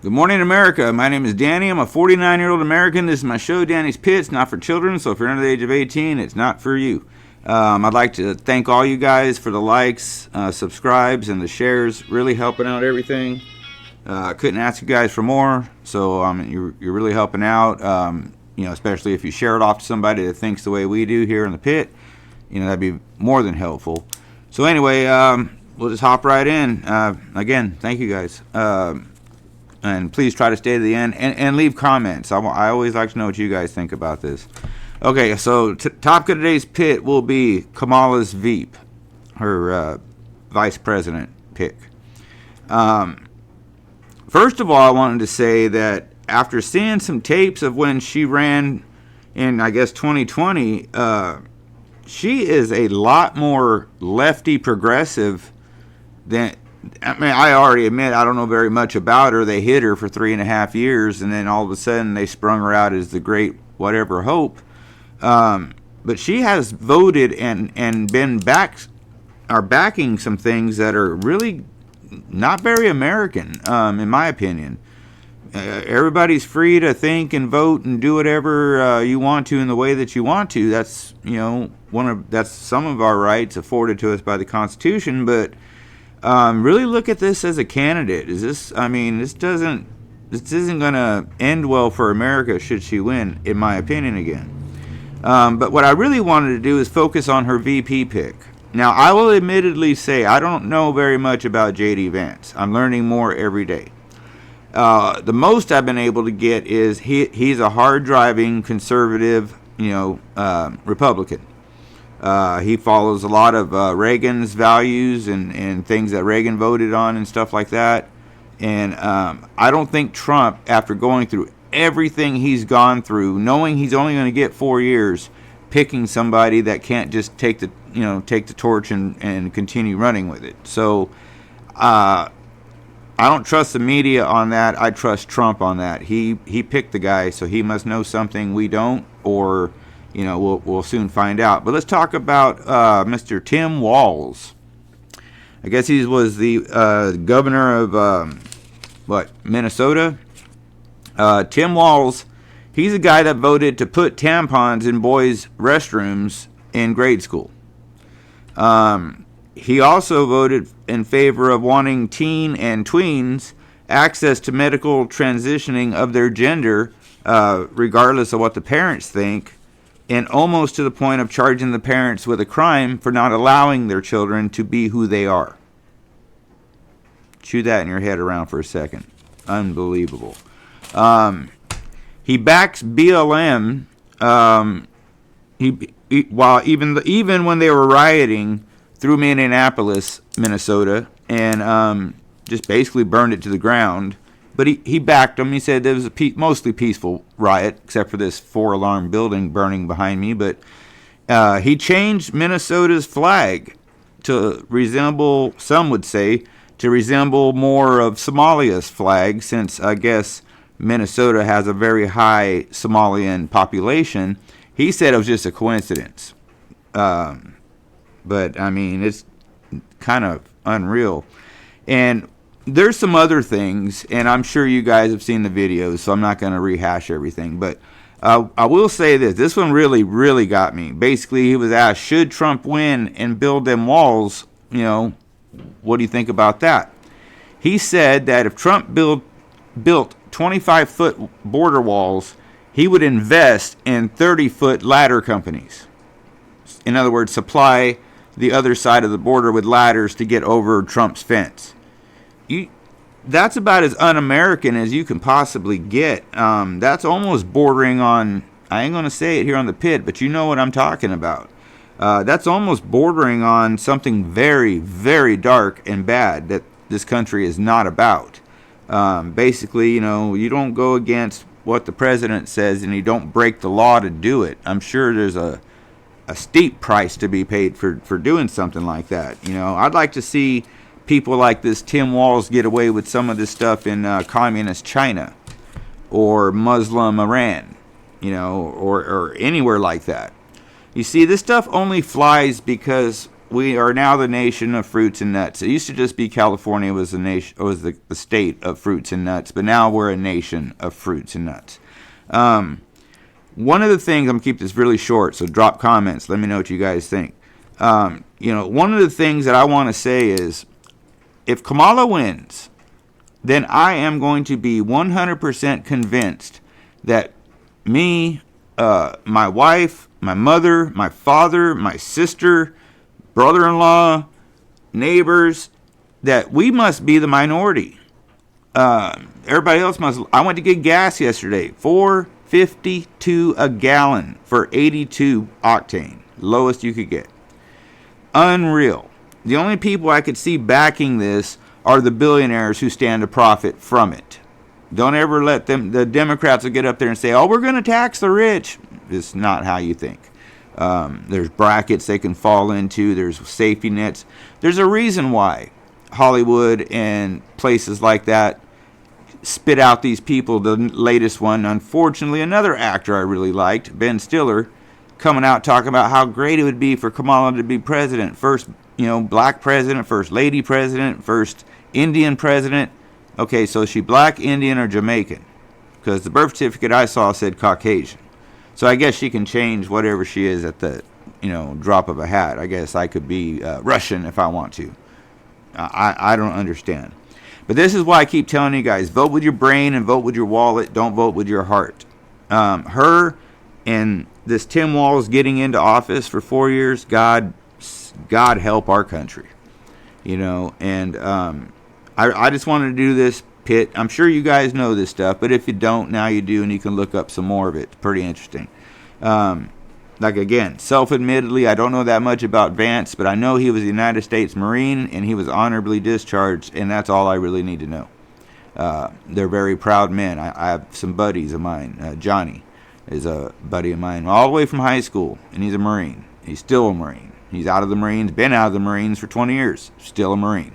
Good morning, America. My name is Danny. I'm a 49-year-old American. This is my show, Danny's Pit. It's not for children, so if you're under the age of 18, it's not for you. I'd like to thank all you guys for the likes, subscribes, and the shares. Really helping out everything. I couldn't ask you guys for more, so you're really helping out. Especially if you share it off to somebody that thinks the way we do here in the pit. That'd be more than helpful. So anyway, we'll just hop right in. Again, thank you guys. And please try to stay to the end and leave comments. I always like to know what you guys think about this. Okay, so topic of today's pit will be Kamala's Veep, her vice president pick. First of all, I wanted to say that after seeing some tapes of when she ran in, I guess, 2020, she is a lot more lefty progressive than... I already admit I don't know very much about her. They hid her for 3.5 years, and then all of a sudden they sprung her out as the great whatever hope. But she has voted and been backing some things that are really not very American, in my opinion. Everybody's free to think and vote and do whatever you want to in the way that you want to. That's that's some of our rights afforded to us by the Constitution, but. Really look at this as a candidate. This isn't going to end well for America should she win, in my opinion, again. But what I really wanted to do is focus on her VP pick. Now, I will admittedly say I don't know very much about J.D. Vance. I'm learning more every day. The most I've been able to get is he's a hard-driving, conservative, Republican. He follows a lot of Reagan's values and things that Reagan voted on and stuff like that. And I don't think Trump, after going through everything he's gone through, knowing he's only going to get 4 years, picking somebody that can't just take the torch and continue running with it. So I don't trust the media on that. I trust Trump on that. He picked the guy, so he must know something we don't, or... we'll soon find out. But let's talk about Mr. Tim Walz. I guess he was the governor of, Minnesota? Tim Walz, he's a guy that voted to put tampons in boys' restrooms in grade school. He also voted in favor of wanting teen and tweens access to medical transitioning of their gender, regardless of what the parents think, and almost to the point of charging the parents with a crime for not allowing their children to be who they are. Chew that in your head around for a second. Unbelievable. He backs BLM. Even when they were rioting through Minneapolis, Minnesota, and just basically burned it to the ground. But he backed them. He said there was a mostly peaceful riot, except for this 4-alarm building burning behind me. But he changed Minnesota's flag to resemble, some would say, more of Somalia's flag, since I guess Minnesota has a very high Somalian population. He said it was just a coincidence. But, it's kind of unreal. And there's some other things, and I'm sure you guys have seen the videos, so I'm not going to rehash everything. But I will say this. This one really, really got me. Basically, he was asked, should Trump win and build them walls? What do you think about that? He said that if Trump built 25-foot border walls, he would invest in 30-foot ladder companies. In other words, supply the other side of the border with ladders to get over Trump's fence. That's about as un-American as you can possibly get. That's almost bordering on, I ain't going to say it here on the pit, but you know what I'm talking about. That's almost bordering on something very, very dark and bad that this country is not about. Basically, you don't go against what the president says and you don't break the law to do it. I'm sure there's a steep price to be paid for doing something like that. I'd like to see people like this Tim Walz get away with some of this stuff in communist China or Muslim Iran, or anywhere like that. You see, this stuff only flies because we are now the nation of fruits and nuts. It used to just be California was the nation, was the state of fruits and nuts, but now we're a nation of fruits and nuts. One of the things, I'm going to keep this really short, so drop comments. Let me know what you guys think. One of the things that I want to say is, if Kamala wins, then I am going to be 100% convinced that me, my wife, my mother, my father, my sister, brother-in-law, neighbors, that we must be the minority. Everybody else must. I went to get gas yesterday, $4.52 a gallon for 82 octane, lowest you could get. Unreal. The only people I could see backing this are the billionaires who stand to profit from it. Don't ever let them, the Democrats will get up there and say, oh, we're going to tax the rich. It's not how you think. There's brackets they can fall into. There's safety nets. There's a reason why Hollywood and places like that spit out these people. The latest one, unfortunately, another actor I really liked, Ben Stiller, coming out talking about how great it would be for Kamala to be president. First, black president, first lady president, first Indian president. Okay, so is she black, Indian, or Jamaican? Because the birth certificate I saw said Caucasian. So I guess she can change whatever she is at the, drop of a hat. I guess I could be Russian if I want to. I don't understand. But this is why I keep telling you guys, vote with your brain and vote with your wallet. Don't vote with your heart. Her and this Tim Walz getting into office for 4 years, God help our country. And I just wanted to do this pit. I'm sure you guys know this stuff, but if you don't, now you do, and you can look up some more of it. It's pretty interesting. Again, self-admittedly, I don't know that much about Vance, but I know he was a United States Marine, and he was honorably discharged, and that's all I really need to know. They're very proud men. I have some buddies of mine. Johnny is a buddy of mine all the way from high school, and he's a Marine. He's still a Marine. He's out of the Marines, been out of the Marines for 20 years, still a Marine.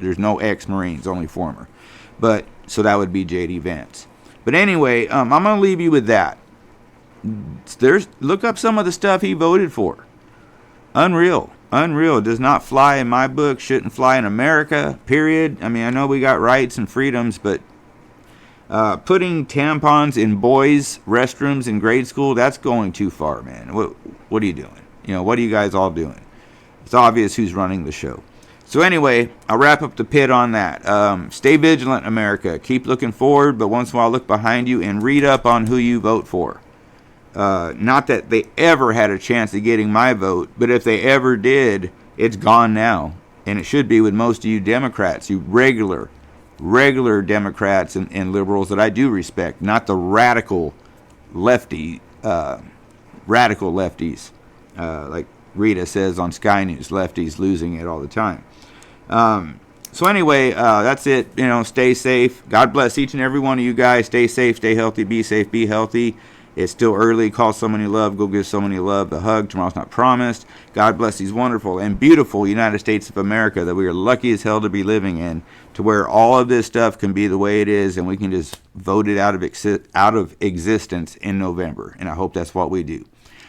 There's no ex-Marines, only former. But, so that would be J.D. Vance. But anyway, I'm going to leave you with that. Look up some of the stuff he voted for. Unreal. Does not fly in my book, shouldn't fly in America, period. I mean, I know we got rights and freedoms, but putting tampons in boys' restrooms in grade school, that's going too far, man. What are you doing? What are you guys all doing? It's obvious who's running the show. So anyway, I'll wrap up the pit on that. Stay vigilant, America. Keep looking forward, but once in a while look behind you and read up on who you vote for. Not that they ever had a chance of getting my vote, but if they ever did, it's gone now. And it should be with most of you Democrats, you regular Democrats and liberals that I do respect, not the radical lefties, like Rita says on Sky News, lefties losing it all the time. So anyway, that's it. Stay safe. God bless each and every one of you guys. Stay safe, stay healthy, be safe, be healthy. It's still early. Call someone you love. Go give someone you love the hug. Tomorrow's not promised. God bless these wonderful and beautiful United States of America that we are lucky as hell to be living in, to where all of this stuff can be the way it is, and we can just vote it out of existence in November. And I hope that's what we do.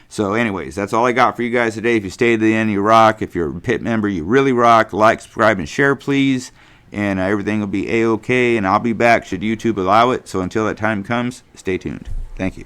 So anyways, that's all I got for you guys today. If you stay to the end, you rock. If you're a pit member, you really rock. Like, subscribe, and share, please. And everything will be A-OK. And I'll be back should YouTube allow it. So until that time comes, stay tuned. Thank you.